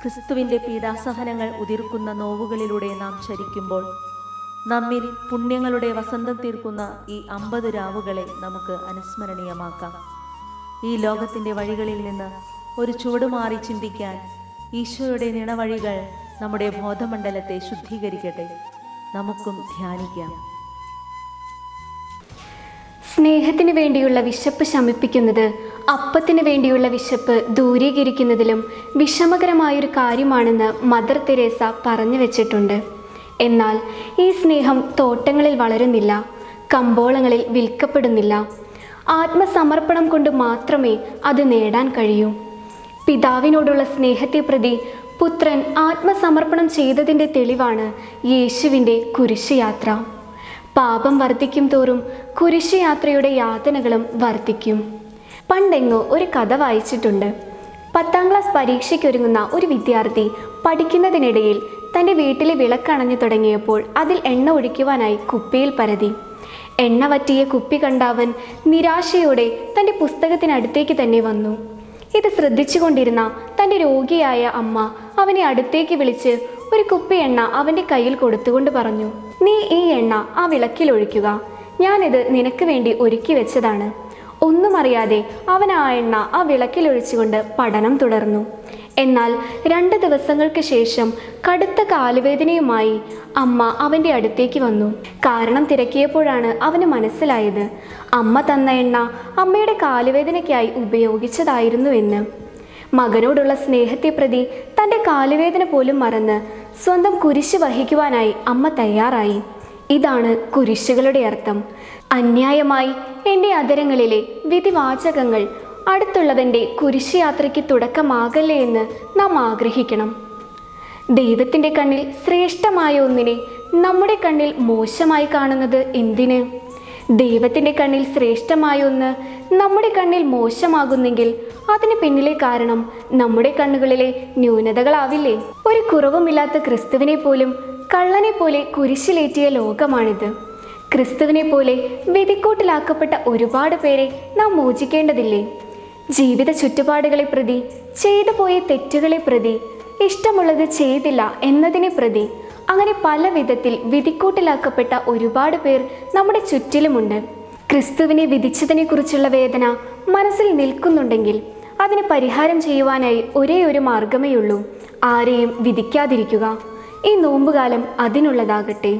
ക്രിസ്തുവിൻ്റെ പീഡാസഹനങ്ങൾ ഉതിർക്കുന്ന നോവുകളിലൂടെ നാം ചരിക്കുമ്പോൾ നമ്മിൽ പുണ്യങ്ങളുടെ വസന്തം തീർക്കുന്ന ഈ 50 രാവുകളെ നമുക്ക് അനുസ്മരണീയമാക്കാം. ഈ ലോകത്തിൻ്റെ വഴികളിൽ നിന്ന് ഒരു ചുവടുമാറി ചിന്തിക്കാൻ ഈശോയുടെ നിണവഴികൾ നമ്മുടെ ബോധമണ്ഡലത്തെ ശുദ്ധീകരിക്കട്ടെ. നമുക്കും ധ്യാനിക്കാം. സ്നേഹത്തിന് വേണ്ടിയുള്ള വിശപ്പ് ശമിപ്പിക്കുന്നത് അപ്പത്തിന് വേണ്ടിയുള്ള വിശപ്പ് ദൂരീകരിക്കുന്നതിലും വിഷമകരമായൊരു കാര്യമാണെന്ന് മദർ തെരേസ പറഞ്ഞു വച്ചിട്ടുണ്ട്. എന്നാൽ ഈ സ്നേഹം തോട്ടങ്ങളിൽ വളരുന്നില്ല, കമ്പോളങ്ങളിൽ വിൽക്കപ്പെടുന്നില്ല. ആത്മസമർപ്പണം കൊണ്ട് മാത്രമേ അത് നേടാൻ കഴിയൂ. പിതാവിനോടുള്ള സ്നേഹത്തെ പ്രതി പുത്രൻ ആത്മസമർപ്പണം ചെയ്തതിൻ്റെ തെളിവാണ് യേശുവിൻ്റെ കുരിശുയാത്ര. പാപം വർദ്ധിക്കും തോറും കുരിശുയാത്രയുടെ യാതനകളും വർദ്ധിക്കും. പണ്ടെങ്ങോ ഒരു കഥ വായിച്ചിട്ടുണ്ട്. 10ാം ക്ലാസ് പരീക്ഷയ്ക്കൊരുങ്ങുന്ന ഒരു വിദ്യാർത്ഥി പഠിക്കുന്നതിനിടയിൽ തൻ്റെ വീട്ടിലെ വിളക്കണഞ്ഞു തുടങ്ങിയപ്പോൾ അതിൽ എണ്ണ ഒഴിക്കുവാനായി കുപ്പിയിൽ പരതി. എണ്ണ വറ്റിയ കുപ്പി കണ്ട അവൻ നിരാശയോടെ തൻ്റെ പുസ്തകത്തിനടുത്തേക്ക് തന്നെ വന്നു. ഇത് ശ്രദ്ധിച്ചുകൊണ്ടിരുന്ന തൻ്റെ രോഗിയായ അമ്മ അവനെ അടുത്തേക്ക് വിളിച്ച് ഒരു കുപ്പി എണ്ണ അവൻ്റെ കയ്യിൽ കൊടുത്തുകൊണ്ട് പറഞ്ഞു, "നീ ഈ എണ്ണ ആ വിളക്കിൽ ഒഴിക്കുക. ഞാനിത് നിനക്ക് വേണ്ടി ഒരുക്കി വെച്ചതാണ്." ഒന്നും അറിയാതെ അവൻ ആ എണ്ണ ആ വിളക്കിൽ ഒഴിച്ചുകൊണ്ട് പഠനം തുടർന്നു. എന്നാൽ 2 ദിവസങ്ങൾക്ക് ശേഷം കടുത്ത കാലുവേദനയുമായി അമ്മ അവൻ്റെ അടുത്തേക്ക് വന്നു. കാരണം തിരക്കിയപ്പോഴാണ് അവന് മനസ്സിലായത് അമ്മ തന്ന എണ്ണ അമ്മയുടെ കാലുവേദനയ്ക്കായി ഉപയോഗിച്ചതായിരുന്നുവെന്ന്. മകനോടുള്ള സ്നേഹത്തെ പ്രതി തൻ്റെ കാലുവേദന പോലും മറന്ന് സ്വന്തം കുരിശ് വഹിക്കുവാനായി അമ്മ തയ്യാറായി. ഇതാണ് കുരിശുകളുടെ അർത്ഥം. അന്യായമായി എൻ്റെ അധരങ്ങളിലെ വിധിവാചകങ്ങൾ അടുത്തുള്ളവൻ്റെ കുരിശുയാത്രയ്ക്ക് തുടക്കമാകല്ലേ എന്ന് നാം ആഗ്രഹിക്കണം. ദൈവത്തിൻ്റെ കണ്ണിൽ ശ്രേഷ്ഠമായ ഒന്നിനെ നമ്മുടെ കണ്ണിൽ മോശമായി കാണുന്നത് എന്തിന്? ദൈവത്തിൻ്റെ കണ്ണിൽ ശ്രേഷ്ഠമായ ഒന്ന് നമ്മുടെ കണ്ണിൽ മോശമാകുന്നെങ്കിൽ അതിന് പിന്നിലെ കാരണം നമ്മുടെ കണ്ണുകളിലെ ന്യൂനതകളാവില്ലേ? ഒരു കുറവുമില്ലാത്ത ക്രിസ്തുവിനെ പോലും കള്ളനെ പോലെ കുരിശിലേറ്റിയ ലോകമാണിത്. ക്രിസ്തുവിനെ പോലെ വിധിക്കൂട്ടിലാക്കപ്പെട്ട ഒരുപാട് പേരെ നാം മോചിക്കേണ്ടതില്ലേ? ജീവിത ചുറ്റുപാടുകളെ പ്രതി, ചെയ്തു പോയ തെറ്റുകളെ പ്രതി, ഇഷ്ടമുള്ളത് ചെയ്തില്ല എന്നതിനെ പ്രതി, അങ്ങനെ പല വിധത്തിൽ വിധിക്കൂട്ടിലാക്കപ്പെട്ട ഒരുപാട് പേർ നമ്മുടെ ചുറ്റിലുമുണ്ട്. ക്രിസ്തുവിനെ വിധിച്ചതിനെ കുറിച്ചുള്ള വേദന മനസ്സിൽ നിൽക്കുന്നുണ്ടെങ്കിൽ അതിന് പരിഹാരം ചെയ്യുവാനായി ഒരേ ഒരു മാർഗമേ ഉള്ളൂ: ആരെയും വിധിക്കാതിരിക്കുക. ഈ നോമ്പുകാലം അതിനുള്ളതാകട്ടെ.